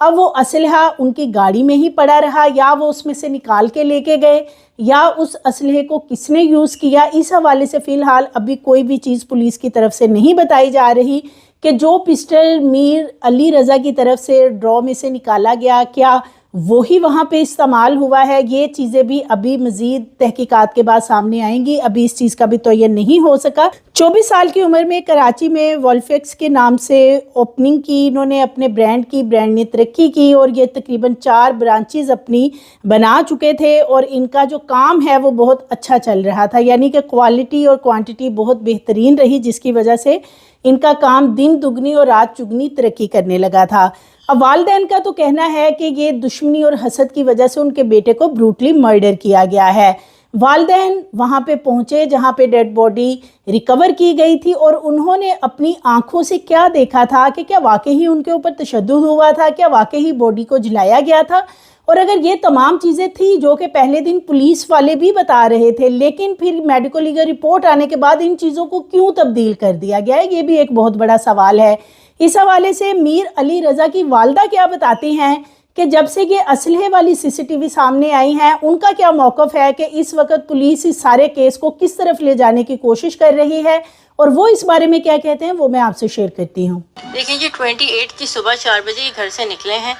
اب وہ اسلحہ ان کی گاڑی میں ہی پڑا رہا یا وہ اس میں سے نکال کے لے کے گئے یا اس اسلحے کو کس نے یوز کیا، اس حوالے سے فی الحال ابھی کوئی بھی چیز پولیس کی طرف سے نہیں بتائی جا رہی کہ جو پسٹل میر علی رضا کی طرف سے ڈرا میں سے نکالا گیا کیا وہی وہاں پہ استعمال ہوا ہے۔ یہ چیزیں بھی ابھی مزید تحقیقات کے بعد سامنے آئیں گی، ابھی اس چیز کا بھی تعین نہیں ہو سکا۔ 24 سال کی عمر میں کراچی میں وولفیکس کے نام سے اوپننگ کی انہوں نے، اپنے برانڈ نے ترقی کی اور یہ تقریباً 4 برانچز اپنی بنا چکے تھے اور ان کا جو کام ہے وہ بہت اچھا چل رہا تھا، یعنی کہ کوالٹی اور کوانٹٹی بہت بہترین رہی، جس کی وجہ سے ان کا کام دن دگنی اور رات چگنی ترقی کرنے لگا تھا۔ اب والدین کا تو کہنا ہے کہ یہ دشمنی اور حسد کی وجہ سے ان کے بیٹے کو بروٹلی مرڈر کیا گیا ہے۔ والدین وہاں پہ پہنچے جہاں پہ ڈیڈ باڈی ریکور کی گئی تھی اور انہوں نے اپنی آنکھوں سے کیا دیکھا تھا کہ کیا واقعی ان کے اوپر تشدد ہوا تھا، کیا واقعی باڈی کو جلایا گیا تھا، اور اگر یہ تمام چیزیں تھیں جو کہ پہلے دن پولیس والے بھی بتا رہے تھے، لیکن پھر میڈیکل لیگل رپورٹ آنے کے بعد ان چیزوں کو کیوں تبدیل کر دیا گیا ہے، یہ بھی ایک بہت بڑا سوال ہے۔ اس حوالے سے میر علی رضا کی والدہ کیا بتاتی ہیں کہ جب سے یہ اسلحے والی سی سی ٹی وی سامنے آئی ہیں، ان کا کیا موقف ہے کہ اس وقت پولیس اس سارے کیس کو کس طرف لے جانے کی کوشش کر رہی ہے، اور وہ اس بارے میں کیا کہتے ہیں وہ میں آپ سے شیئر کرتی ہوں۔ دیکھیں جی 28 کی صبح 4 بجے یہ گھر سے نکلے ہیں،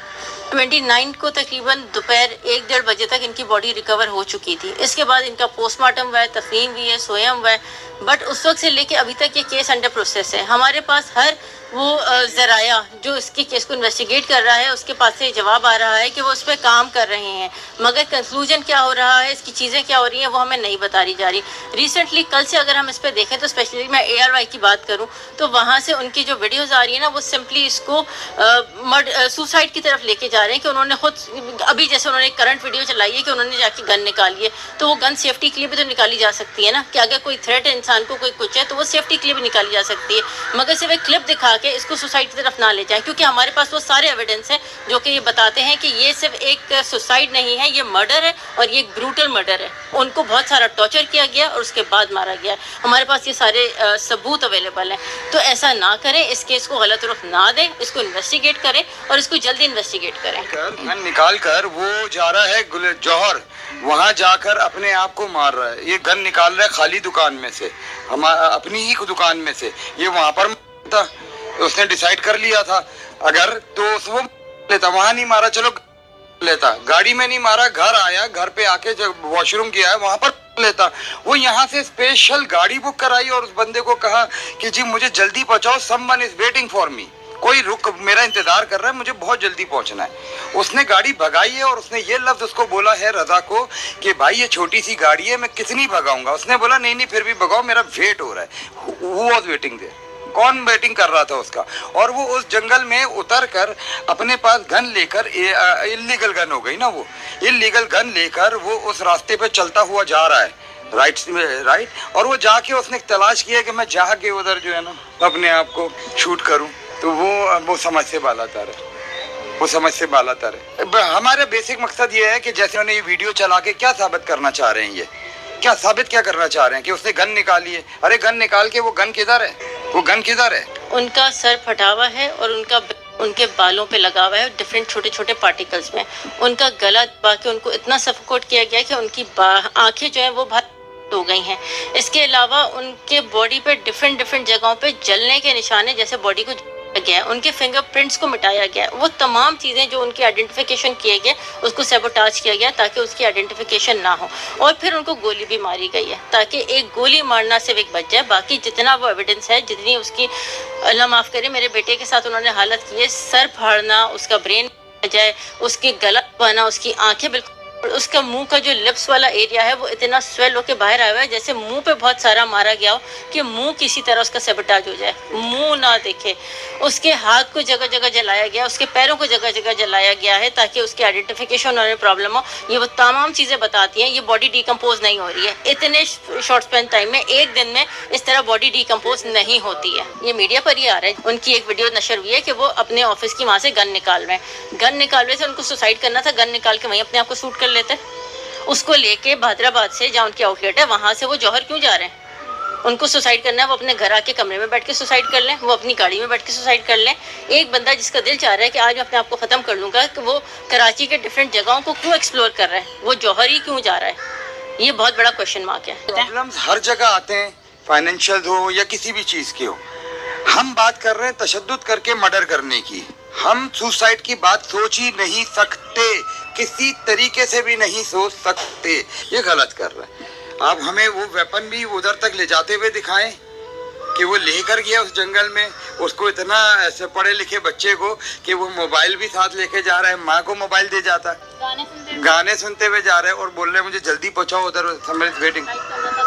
29 کو تقریباً دوپہر 1-1.5 بجے تک ان کی باڈی ریکور ہو چکی تھی۔ اس کے بعد ان کا پوسٹ مارٹم ہوا ہے، تفرین بھی ہے، سویم ہوا ہے، بٹ اس وقت سے لے کے ابھی تک یہ کیس انڈر پروسیس ہے۔ ہمارے پاس ہر وہ ذرائع جو اس کے کیس کو انویسٹیگیٹ کر رہا ہے اس کے پاس سے جواب آ رہا ہے کہ وہ اس پہ کام کر رہے ہیں، مگر کنکلوژن کیا ہو رہا ہے، اس کی چیزیں کیا ہو رہی ہیں وہ ہمیں نہیں بتائی جا رہی۔ ریسنٹلی کل سے اگر ہم اس پہ دیکھیں تو اسپیشلی میں ARY کی بات کروں تو وہاں سے ان کی جو ویڈیوز آ رہی ہیں نا وہ سمپلی اس کو سوسائڈ کی طرف لے کے جا رہے ہیں کہ انہوں نے خود ابھی جیسے انہوں نے ایک کرنٹ ویڈیو چلائی ہے کہ انہوں نے جا کے گن نکالی ہے، تو وہ گن سیفٹی کے لیے بھی تو نکالی جا سکتی ہے نا، کہ اگر کوئی تھریٹ ہے انسان کو کوئی کچھ ہے تو وہ سیفٹی کے لیے بھی نکالی جا سکتی ہے، مگر صرف ایک کلپ دکھا کے اس کو سوسائڈ کی طرف نہ لے جائیں، کیونکہ ہمارے پاس وہ سارے ایویڈنس ہیں جو کہ یہ بتاتے ہیں کہ یہ صرف ایک سوسائڈ نہیں ہے، یہ مرڈر ہے اور یہ ایک بروٹل مرڈر ہے۔ ان کو بہت سارا ٹارچر کیا گیا اور اس کے بعد مارا گیا ہے، ہمارے پاس یہ سارے ثبوت اویلیبل ہیں۔ تو ایسا نہ کریں، اس کیس کو غلط رخ نہ دیں، اس کو انویسٹیگیٹ کریں اور اس کو جلدی انویسٹیگیٹ کریں۔ نکال کر وہ جا رہا ہے جوہر، وہاں جا کر اپنے آپ کو مار رہا ہے، یہ گن نکال رہا ہے خالی دکان میں سے، اپنی ہی دکان میں سے، یہ وہاں پر تھا، اس نے ڈیسائیڈ کر لیا تھا اگر تو وہ لیتا، وہاں نہیں مارا چلو لیتا، گاڑی میں نہیں مارا، گھر آیا، گھر پہ آ کے جب واش روم گیا ہے وہاں پر لیتا، وہ یہاں سے اسپیشل گاڑی بک کرائی اور اس بندے کو کہا کہ جی مجھے جلدی پہنچاؤ، someone is waiting for me, کوئی میرا انتظار کر رہا ہے، مجھے بہت جلدی پہنچنا ہے۔ اس نے گاڑی بھگائی ہے اور اس نے یہ لفظ اس کو بولا ہے رضا کو کہ بھائی یہ چھوٹی سی گاڑی ہے، میں کتنی بھگاؤں گا؟ اس نے بولا نہیں پھر بھی بھگاؤ، میرا ویٹ ہو رہا ہے۔ Who was waiting there؟ کون ویٹنگ کر رہا تھا اس کا؟ اور وہ اس جنگل میں اتر کر اپنے پاس گن لے کر، اللیگل گن ہو گئی نا، وہ اللیگل گن لے کر وہ اس راستے پہ چلتا ہوا جا رہا ہے، رائٹ، اور وہ جا کے اس نے تلاش کیا کہ میں جا کے ادھر جو ہے نا اپنے آپ کو شوٹ کروں، تو وہ سمجھ سے بالا تر ہے، وہ سمجھ سے بالا تر ہے۔ ہمارا بیسک مقصد یہ ہے کہ جیسے انہوں نے یہ ویڈیو چلا کے کیا ثابت کرنا چاہ رہے ہیں، کیا ثابت کیا کرنا چاہ رہے ہیں کہ اس نے گن نکالی ہے؟ ارے گن نکال کے وہ گن کدھر ہے؟ وہ گن کدھر ہے؟ ان کا سر پھٹا ہوا ہے اور ان کے بالوں پہ لگا ہوا ہے ڈفرینٹ چھوٹے چھوٹے پارٹیکلز میں، ان کا گلا دبا کے ان کو اتنا سفوکیٹ کیا گیا کہ ان کی آنکھیں جو ہیں وہ باہر ہو گئی ہیں۔ اس کے علاوہ ان کے باڈی پہ ڈفرینٹ جگہوں پہ جلنے کے نشان ہیں، جیسے باڈی کو گیا، ان کے فنگر پرنٹس کو مٹایا گیا، وہ تمام چیزیں جو ان کی آئیڈینٹیفیکیشن کیے گئے اس کو سیبوٹاج کیا گیا تاکہ اس کی آئیڈینٹیفیکیشن نہ ہو، اور پھر ان کو گولی بھی ماری گئی ہے تاکہ ایک گولی مارنا صرف ایک بچ جائے، باقی جتنا وہ ایویڈنس ہے، جتنی اس کی اللہ معاف کرے میرے بیٹے کے ساتھ انہوں نے حالت کی ہے، سر پھاڑنا، اس کا برین جائے، اس کی گلا پانا، اس کی آنکھیں بالکل، اس کا منہ کا جو لپس والا ایریا ہے وہ اتنا سویل ہو کے باہر آیا ہوا ہے جیسے منہ پہ بہت سارا مارا گیا ہو کہ منہ کسی طرح اس کا سیبوٹاج ہو جائے، منہ نہ دیکھے۔ اس کے ہاتھ کو جگہ جگہ جلایا گیا، اس کے پیروں کو جگہ جگہ جلایا گیا ہے تاکہ اس کی آئیڈینٹیفیکیشن ہونے میں پرابلم ہو۔ یہ وہ تمام چیزیں بتاتی ہیں، یہ باڈی ڈیکمپوز نہیں ہو رہی ہے، اتنے شارٹ سپین ٹائم میں، ایک دن میں اس طرح باڈی ڈیکمپوز نہیں ہوتی ہے۔ یہ میڈیا پر ہی آ رہا ہے، ان کی ایک ویڈیو نشر ہوئی ہے کہ وہ اپنے آفس کی وہاں سے گن نکال رہے ہیں، گن نکالنے سے ان کو سوسائڈ کرنا تھا، گن نکال کے وہیں اپنے آپ کو شوٹ کر لیتے۔ اس کو لے کے بہادر آباد سے جہاں ان کی آؤٹ لیٹ ہے وہاں سے وہ جوہر کیوں جا رہے ہیں؟ ان کو سوسائڈ کرنا ہے وہ اپنے گھر آ کے کمرے میں بیٹھ کے سوسائڈ کر لیں, وہ اپنی گاڑی میں بیٹھ کے سوسائڈ کر لیں. ایک بندہ جس کا دل چاہ رہا ہے کہ آج میں اپنے آپ کو ختم کر لوں گا, کہ وہ کراچی کے ڈفرینٹ جگہوں کو کیوں ایکسپلور کر رہا ہے, وہ جوہر ہی کیوں جا رہا ہے, یہ بہت بڑا کویشچن مارک ہے. پرابلمز ہر جگہ آتے ہیں, فائنینشیل ہو یا کسی بھی چیز کی ہو. ہم بات کر رہے ہیں تشدد کر کے مرڈر کرنے کی, ہم سوسائڈ کی بات سوچ ہی نہیں سکتے, کسی طریقے سے بھی نہیں سوچ سکتے, یہ غلط کر رہے ہیں. آپ ہمیں وہ ویپن بھی ادھر تک لے جاتے ہوئے دکھائیں کہ وہ لے کر گیا اس جنگل میں, اس کو اتنا ایسے پڑھے لکھے بچے کو کہ وہ موبائل بھی ساتھ لے کے جا رہا ہے, ماں کو موبائل دے جاتا ہے, گانے سنتے ہوئے جا رہے ہیں اور بول رہے ہیں مجھے جلدی پہنچاؤ ادھر, ویٹنگ.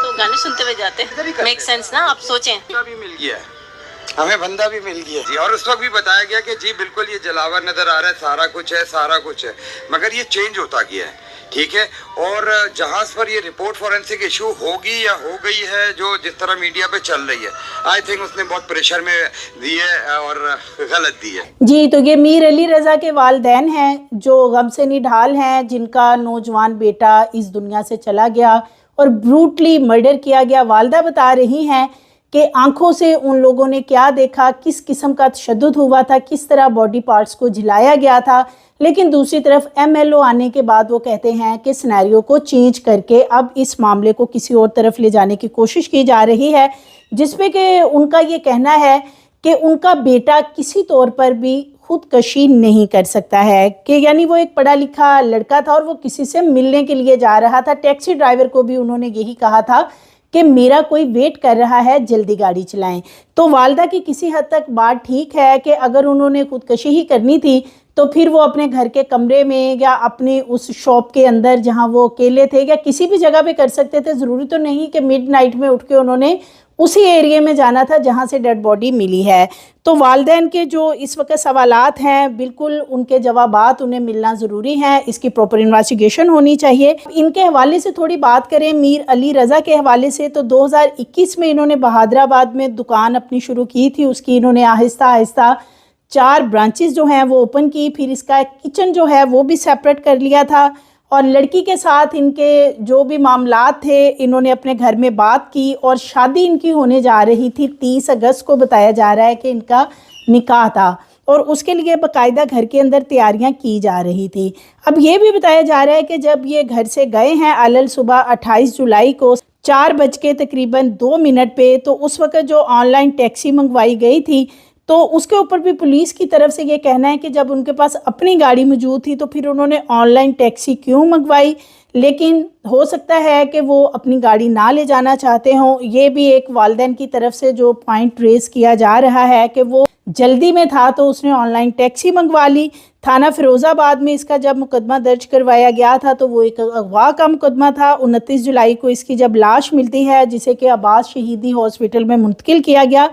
تو گانے سنتے ہوئے جاتے ہیں, میک سینس نا, آپ سوچیں. بھی مل گیا ہے, ہمیں بندہ بھی مل گیا جی, اور اس وقت بھی بتایا گیا کہ جی بالکل یہ جلاور نظر آ رہا ہے, سارا کچھ ہے, مگر یہ چینج ہوتا گیا ہے, ٹھیک ہے. اور جہاز پر یہ رپورٹ فورینسک ایشو ہوگی یا ہو گئی ہے جو جس طرح میڈیا پہ چل رہی ہے, آئی تھنک اس نے بہت پریشر میں دی ہے اور غلط دی ہے. جی, تو یہ میر علی رضا کے والدین ہیں جو غم سے نڈھال ہیں, جن کا نوجوان بیٹا اس دنیا سے چلا گیا اور بروٹلی مرڈر کیا گیا. والدہ بتا رہی ہیں کہ آنکھوں سے ان لوگوں نے کیا دیکھا, کس قسم کا تشدد ہوا تھا, کس طرح باڈی پارٹس کو جلایا گیا تھا. لیکن دوسری طرف ایم ایل او آنے کے بعد وہ کہتے ہیں کہ سینیریو کو چینج کر کے اب اس معاملے کو کسی اور طرف لے جانے کی کوشش کی جا رہی ہے, جس پہ کہ ان کا یہ کہنا ہے کہ ان کا بیٹا کسی طور پر بھی خودکشی نہیں کر سکتا ہے, کہ یعنی وہ ایک پڑھا لکھا لڑکا تھا اور وہ کسی سے ملنے کے لیے جا رہا تھا. ٹیکسی ڈرائیور کو بھی انہوں نے یہی کہا تھا کہ میرا کوئی ویٹ کر رہا ہے, جلدی گاڑی چلائیں. تو والدہ کی کسی حد تک بات ٹھیک ہے کہ اگر انہوں نے خودکشی ہی کرنی تھی تو پھر وہ اپنے گھر کے کمرے میں یا اپنے اس شاپ کے اندر جہاں وہ اکیلے تھے یا کسی بھی جگہ پہ کر سکتے تھے. ضروری تو نہیں کہ مڈ نائٹ میں اٹھ کے انہوں نے اسی ایریے میں جانا تھا جہاں سے ڈیڈ باڈی ملی ہے. تو والدین کے جو اس وقت سوالات ہیں بالکل ان کے جوابات انہیں ملنا ضروری ہیں, اس کی پراپر انویسٹیگیشن ہونی چاہیے. ان کے حوالے سے تھوڑی بات کریں میر علی رضا کے حوالے سے, تو 2021 میں انہوں نے بہادر آباد میں دکان اپنی شروع کی تھی. اس کی انہوں نے آہستہ آہستہ 4 برانچز جو ہیں وہ اوپن کی, پھر اس کا ایک کچن جو ہے وہ بھی سیپریٹ کر لیا تھا, اور لڑکی کے ساتھ ان کے جو بھی معاملات تھے انہوں نے اپنے گھر میں بات کی, اور شادی ان کی ہونے جا رہی تھی 30 اگست کو. بتایا جا رہا ہے کہ ان کا نکاح تھا اور اس کے لیے باقاعدہ گھر کے اندر تیاریاں کی جا رہی تھی. اب یہ بھی بتایا جا رہا ہے کہ جب یہ گھر سے گئے ہیں علل صبح 28 جولائی کو 4:02 پہ, تو اس وقت جو آن لائن ٹیکسی منگوائی گئی تھی تو اس کے اوپر بھی پولیس کی طرف سے یہ کہنا ہے کہ جب ان کے پاس اپنی گاڑی موجود تھی تو پھر انہوں نے آن لائن ٹیکسی کیوں منگوائی. لیکن ہو سکتا ہے کہ وہ اپنی گاڑی نہ لے جانا چاہتے ہوں. یہ بھی ایک والدین کی طرف سے جو پوائنٹ ریز کیا جا رہا ہے کہ وہ جلدی میں تھا تو اس نے آن لائن ٹیکسی منگوا لی. تھانہ فیروز آباد میں اس کا جب مقدمہ درج کروایا گیا تھا تو وہ ایک اغوا کا مقدمہ تھا. 29 جولائی کو اس کی جب لاش ملتی ہے جسے کہ عباس شہیدی ہاسپٹل میں منتقل کیا گیا,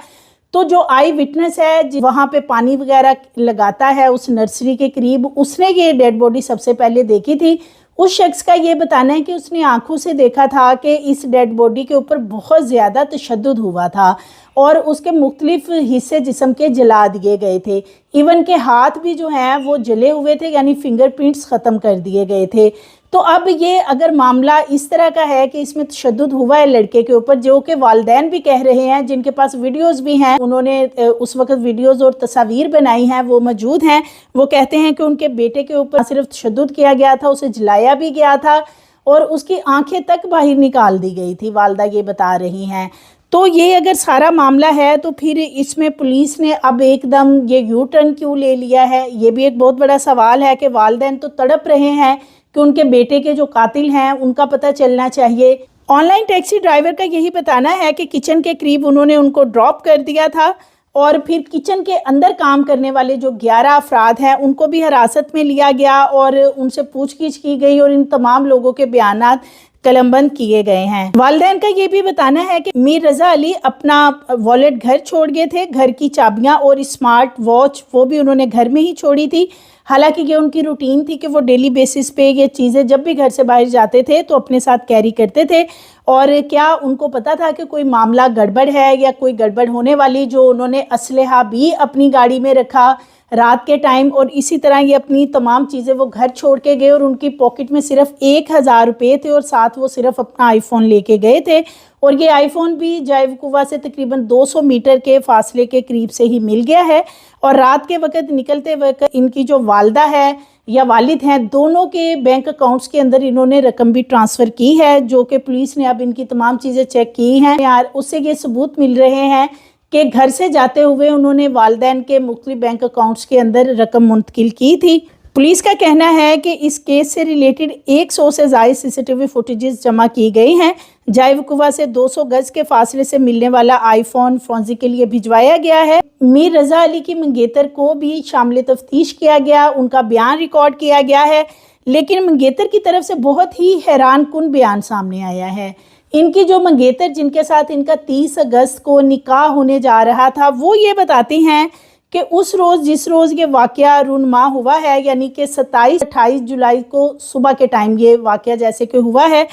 تو جو آئی وٹنس ہے وہاں پہ پانی وغیرہ لگاتا ہے اس نرسری کے قریب, اس نے یہ ڈیڈ باڈی سب سے پہلے دیکھی تھی. اس شخص کا یہ بتانا ہے کہ اس نے آنکھوں سے دیکھا تھا کہ اس ڈیڈ باڈی کے اوپر بہت زیادہ تشدد ہوا تھا اور اس کے مختلف حصے جسم کے جلا دیے گئے تھے. ایون کہ ہاتھ بھی جو ہیں وہ جلے ہوئے تھے, یعنی فنگر پرنٹس ختم کر دیے گئے تھے. تو اب یہ اگر معاملہ اس طرح کا ہے کہ اس میں تشدد ہوا ہے لڑکے کے اوپر, جو کہ والدین بھی کہہ رہے ہیں, جن کے پاس ویڈیوز بھی ہیں, انہوں نے اس وقت ویڈیوز اور تصاویر بنائی ہیں وہ موجود ہیں, وہ کہتے ہیں کہ ان کے بیٹے کے اوپر صرف تشدد کیا گیا تھا, اسے جلایا بھی گیا تھا اور اس کی آنکھیں تک باہر نکال دی گئی تھی. والدہ یہ بتا رہی ہیں. تو یہ اگر سارا معاملہ ہے تو پھر اس میں پولیس نے اب ایک دم یہ یو ٹرن کیوں لے لیا ہے, یہ بھی ایک بہت بڑا سوال ہے کہ والدین تو تڑپ رہے ہیں کہ ان کے بیٹے کے جو قاتل ہیں ان کا پتہ چلنا چاہیے. آن لائن ٹیکسی ڈرائیور کا یہی بتانا ہے کہ کچن کے قریب انہوں نے ان کو ڈراپ کر دیا تھا اور پھر کچن کے اندر کام کرنے والے جو 11 افراد ہیں ان کو بھی حراست میں لیا گیا اور ان سے پوچھ گچھ کی گئی اور ان تمام لوگوں کے بیانات قلم بند کیے گئے ہیں. والدین کا یہ بھی بتانا ہے کہ میر رضا علی اپنا والیٹ گھر چھوڑ گئے تھے, گھر کی چابیاں اور اسمارٹ واچ وہ بھی انہوں نے گھر میں ہی چھوڑی تھی. حالانکہ یہ ان کی روٹین تھی کہ وہ ڈیلی بیسس پہ یہ چیزیں جب بھی گھر سے باہر جاتے تھے تو اپنے ساتھ کیری کرتے تھے. اور کیا ان کو پتا تھا کہ کوئی معاملہ گڑبڑ ہے یا کوئی گڑبڑ ہونے والی, جو انہوں نے اسلحہ بھی اپنی گاڑی میں رکھا, رات کے ٹائم، اور اسی طرح یہ اپنی تمام چیزیں وہ گھر چھوڑ کے گئے اور ان کی پاکٹ میں صرف 1000 روپے تھے اور ساتھ وہ صرف اپنا آئی فون لے کے گئے تھے، اور یہ آئی فون بھی جائے وقوع سے تقریباً 200 میٹر کے فاصلے کے قریب سے ہی مل گیا ہے۔ اور رات کے وقت نکلتے وقت ان کی جو والدہ ہے یا والد ہیں، دونوں کے بینک اکاؤنٹس کے اندر انہوں نے رقم بھی ٹرانسفر کی ہے، جو کہ پولیس نے اب ان کی تمام چیزیں چیک کی ہیں۔ اس سے یہ ثبوت مل رہے ہیں کہ گھر سے جاتے ہوئے انہوں نے والدین کے مختلف بینک اکاؤنٹس کے اندر رقم منتقل کی تھی۔ پولیس کا کہنا ہے کہ اس کیس سے ریلیٹڈ 100 سے زائد سی سی ٹی وی فوٹیجز جمع کی گئی ہیں۔ جائے وقوع سے 200 گز کے فاصلے سے ملنے والا آئی فون فورنزک کے لیے بھجوایا گیا ہے۔ میر رضا علی کی منگیتر کو بھی شامل تفتیش کیا گیا، ان کا بیان ریکارڈ کیا گیا ہے، لیکن منگیتر کی طرف سے بہت ہی حیران کن بیان سامنے آیا ہے۔ ان کی جو منگیتر جن کے ساتھ ان کا 30 اگست کو نکاح ہونے جا رہا تھا، وہ یہ بتاتی ہیں کہ اس روز جس روز یہ واقعہ رونما ہوا ہے، یعنی کہ 27-28 جولائی کو صبح کے ٹائم یہ واقعہ جیسے کہ ہوا ہے،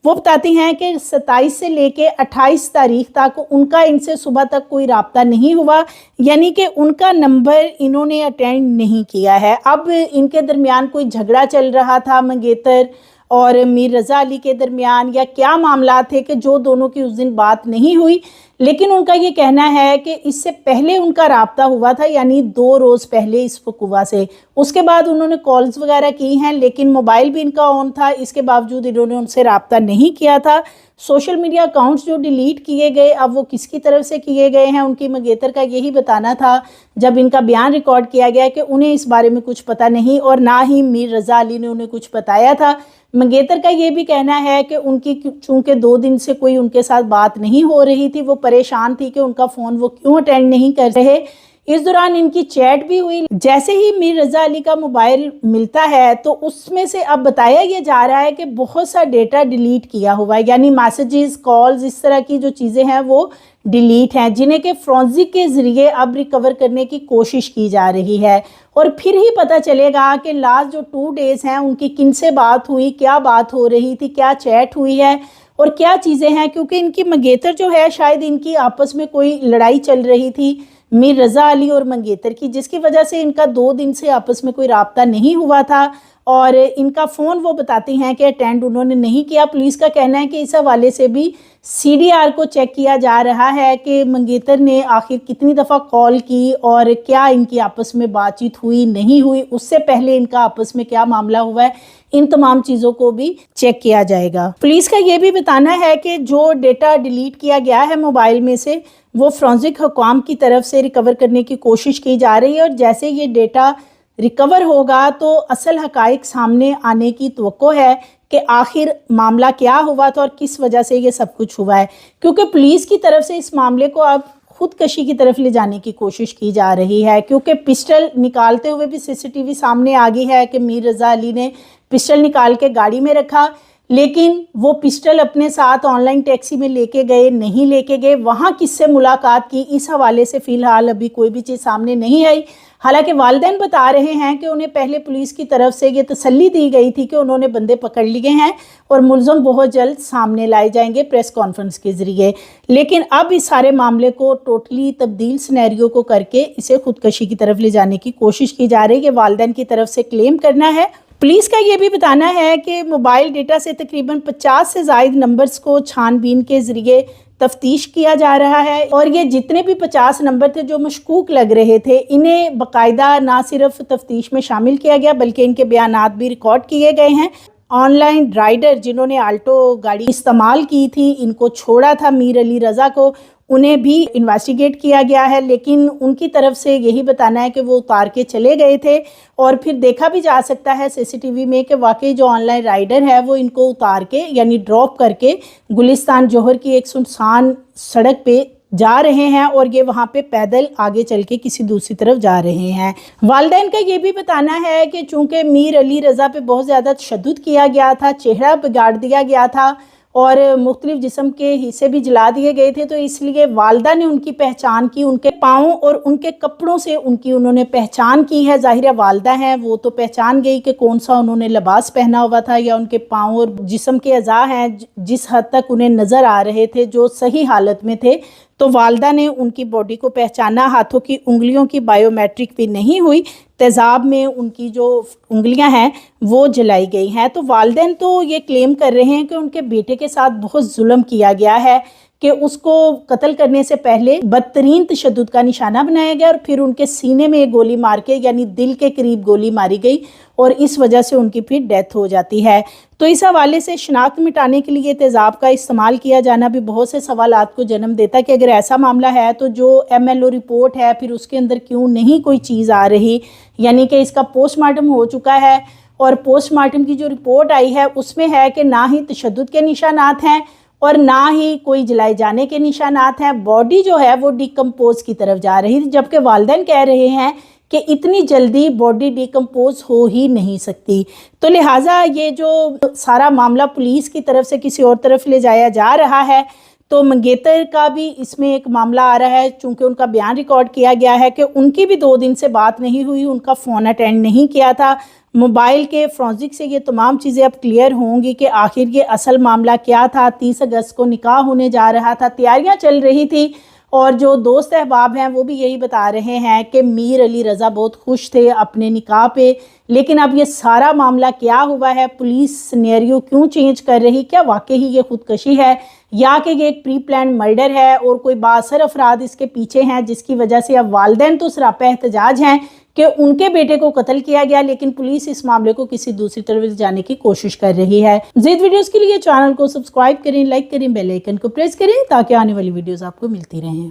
وہ بتاتی ہیں کہ 27 سے لے کے 28 تاریخ تک ان کا ان سے صبح تک کوئی رابطہ نہیں ہوا، یعنی کہ ان کا نمبر انہوں نے اٹینڈ نہیں کیا ہے۔ اب ان کے درمیان کوئی جھگڑا چل رہا تھا منگیتر اور میر رضا علی کے درمیان، یا کیا معاملات تھے کہ جو دونوں کی اس دن بات نہیں ہوئی، لیکن ان کا یہ کہنا ہے کہ اس سے پہلے ان کا رابطہ ہوا تھا، یعنی 2 روز پہلے اس وقوع سے۔ اس کے بعد انہوں نے کالز وغیرہ کی ہیں، لیکن موبائل بھی ان کا آن تھا، اس کے باوجود انہوں نے ان سے رابطہ نہیں کیا تھا۔ سوشل میڈیا اکاؤنٹس جو ڈیلیٹ کیے گئے، اب وہ کس کی طرف سے کیے گئے ہیں، ان کی منگیتر کا یہی بتانا تھا جب ان کا بیان ریکارڈ کیا گیا کہ انہیں اس بارے میں کچھ پتہ نہیں، اور نہ ہی میر رضا علی نے انہیں کچھ بتایا تھا۔ منگیتر کا یہ بھی کہنا ہے کہ ان کی چونکہ 2 دن سے کوئی ان کے ساتھ بات نہیں ہو رہی تھی، وہ پریشان تھی کہ ان کا فون وہ کیوں اٹینڈ نہیں کر رہے۔ اس دوران ان کی چیٹ بھی ہوئی۔ جیسے ہی میر رضا علی کا موبائل ملتا ہے تو اس میں سے اب بتایا یہ جا رہا ہے کہ بہت سا ڈیٹا ڈیلیٹ کیا ہوا ہے، یعنی میسیجز، کالز، اس طرح کی جو چیزیں ہیں وہ ڈیلیٹ ہیں، جنہیں کہ فورنزک کے ذریعے اب ریکور کرنے کی کوشش کی جا رہی ہے، اور پھر ہی پتہ چلے گا کہ لاسٹ جو 2 ڈیز ہیں ان کی کن سے بات ہوئی، کیا بات ہو رہی تھی، کیا چیٹ ہوئی ہے اور کیا چیزیں ہیں، کیونکہ ان کی منگیتر جو ہے شاید ان کی آپس میں کوئی لڑائی چل رہی تھی میر رضا علی اور منگیتر کی، جس کی وجہ سے ان کا 2 دن سے آپس میں کوئی رابطہ نہیں ہوا تھا، اور ان کا فون وہ بتاتی ہیں کہ اٹینڈ انہوں نے نہیں کیا۔ پولیس کا کہنا ہے کہ اس حوالے سے بھی CDR کو چیک کیا جا رہا ہے کہ منگیتر نے آخر کتنی دفعہ کال کی اور کیا ان کی آپس میں بات چیت ہوئی نہیں ہوئی، اس سے پہلے ان کا آپس میں کیا معاملہ ہوا ہے، ان تمام چیزوں کو بھی چیک کیا جائے گا۔ پولیس کا یہ بھی بتانا ہے کہ جو ڈیٹا ڈیلیٹ کیا گیا ہے موبائل میں سے، وہ فورنزک حکام کی طرف سے ریکور کرنے کی کوشش کی جا رہی ہے، اور جیسے یہ ڈیٹا ریکور ہوگا تو اصل حقائق سامنے آنے کی توقع ہے کہ آخر معاملہ کیا ہوا تھا اور کس وجہ سے یہ سب کچھ ہوا ہے، کیونکہ پولیس کی طرف سے اس معاملے کو اب خودکشی کی طرف لے جانے کی کوشش کی جا رہی ہے، کیونکہ پسٹل نکالتے ہوئے بھی CCTV سامنے آ گئی ہے کہ میر رضا علی نے پسٹل نکال کے گاڑی میں رکھا، لیکن وہ پسٹل اپنے ساتھ آن لائن ٹیکسی میں لے کے گئے نہیں لے کے گئے، وہاں کس سے ملاقات کی، اس حوالے سے فی الحال ابھی کوئی بھی چیز سامنے نہیں آئی۔ حالانکہ والدین بتا رہے ہیں کہ انہیں پہلے پولیس کی طرف سے یہ تسلی دی گئی تھی کہ انہوں نے بندے پکڑ لیے ہیں اور ملزم بہت جلد سامنے لائے جائیں گے پریس کانفرنس کے ذریعے، لیکن اب اس سارے معاملے کو ٹوٹلی تبدیل سینیریو کو کر کے اسے خودکشی کی طرف لے جانے کی کوشش کی جا رہی ہے، والدین کی طرف سے کلیم کرنا ہے۔ پولیس کا یہ بھی بتانا ہے کہ موبائل ڈیٹا سے تقریباً 50 سے زائد نمبرز کو چھان بین کے ذریعے تفتیش کیا جا رہا ہے، اور یہ جتنے بھی 50 نمبر تھے جو مشکوک لگ رہے تھے، انہیں باقاعدہ نہ صرف تفتیش میں شامل کیا گیا بلکہ ان کے بیانات بھی ریکارڈ کیے گئے ہیں۔ آن لائن رائڈر جنہوں نے آلٹو گاڑی استعمال کی تھی، ان کو چھوڑا تھا میر علی رضا کو، انہیں بھی انویسٹیگیٹ کیا گیا ہے، لیکن ان کی طرف سے یہی بتانا ہے کہ وہ اتار کے چلے گئے تھے، اور پھر دیکھا بھی جا سکتا ہے CCTV میں کہ واقعی جو آن لائن رائڈر ہے وہ ان کو اتار کے یعنی ڈراپ کر کے گلستان جوہر کی ایک سنسان سڑک پہ جا رہے ہیں، اور یہ وہاں پہ پیدل آگے چل کے کسی دوسری طرف جا رہے ہیں۔ والدین کا یہ بھی بتانا ہے کہ چونکہ میر علی رضا پہ بہت زیادہ تشدد کیا گیا تھا، چہرہ بگاڑ دیا گیا تھا، اور مختلف جسم کے حصے بھی جلا دیے گئے تھے، تو اس لیے والدہ نے ان کی پہچان کی، ان کے پاؤں اور ان کے کپڑوں سے انہوں نے پہچان کی ہے۔ ظاہر ہے والدہ ہیں، وہ تو پہچان گئی کہ کون سا انہوں نے لباس پہنا ہوا تھا، یا ان کے پاؤں اور جسم کے اعضاء ہیں جس حد تک انہیں نظر آ رہے تھے جو صحیح حالت میں تھے، تو والدہ نے ان کی باڈی کو پہچانا۔ ہاتھوں کی انگلیوں کی بائیو میٹرک بھی نہیں ہوئی، تیزاب میں ان کی جو انگلیاں ہیں وہ جلائی گئی ہیں۔ تو والدین تو یہ کلیم کر رہے ہیں کہ ان کے بیٹے کے ساتھ بہت ظلم کیا گیا ہے، کہ اس کو قتل کرنے سے پہلے بدترین تشدد کا نشانہ بنایا گیا، اور پھر ان کے سینے میں گولی مار کے یعنی دل کے قریب گولی ماری گئی، اور اس وجہ سے ان کی پھر ڈیتھ ہو جاتی ہے۔ تو اس حوالے سے شناخت مٹانے کے لیے تیزاب کا استعمال کیا جانا بھی بہت سے سوالات کو جنم دیتا ہے، کہ اگر ایسا معاملہ ہے تو جو MLO رپورٹ ہے پھر اس کے اندر کیوں نہیں کوئی چیز آ رہی، یعنی کہ اس کا پوسٹ مارٹم ہو چکا ہے، اور پوسٹ مارٹم کی جو رپورٹ آئی ہے اس میں ہے کہ نہ ہی تشدد کے نشانات ہیں اور نہ ہی کوئی جلائے جانے کے نشانات ہیں، باڈی جو ہے وہ ڈیکمپوز کی طرف جا رہی تھی، جبکہ والدین کہہ رہے ہیں کہ اتنی جلدی باڈی ڈیکمپوز ہو ہی نہیں سکتی۔ تو لہٰذا یہ جو سارا معاملہ پولیس کی طرف سے کسی اور طرف لے جایا جا رہا ہے، تو منگیتر کا بھی اس میں ایک معاملہ آ رہا ہے، چونکہ ان کا بیان ریکارڈ کیا گیا ہے کہ ان کی بھی 2 دن سے بات نہیں ہوئی، ان کا فون اٹینڈ نہیں کیا تھا۔ موبائل کے فرانزک سے یہ تمام چیزیں اب کلیئر ہوں گی کہ آخر یہ اصل معاملہ کیا تھا۔ 30 اگست کو نکاح ہونے جا رہا تھا، تیاریاں چل رہی تھی، اور جو دوست احباب ہیں وہ بھی یہی بتا رہے ہیں کہ میر علی رضا بہت خوش تھے اپنے نکاح پہ، لیکن اب یہ سارا معاملہ کیا ہوا ہے، پولیس سینیریو کیوں چینج کر رہی، کیا واقعی یہ خودکشی ہے یا کہ یہ ایک پری پلانڈ مرڈر ہے اور کوئی بااثر افراد اس کے پیچھے ہیں، جس کی وجہ سے اب والدین تو سراپا احتجاج ہیں کہ ان کے بیٹے کو قتل کیا گیا، لیکن پولیس اس معاملے کو کسی دوسری طرف لے جانے کی کوشش کر رہی ہے۔ مزید ویڈیوز کے لیے چینل کو سبسکرائب کریں، لائک کریں، بیل آئیکن کو پریس کریں تاکہ آنے والی ویڈیوز آپ کو ملتی رہیں۔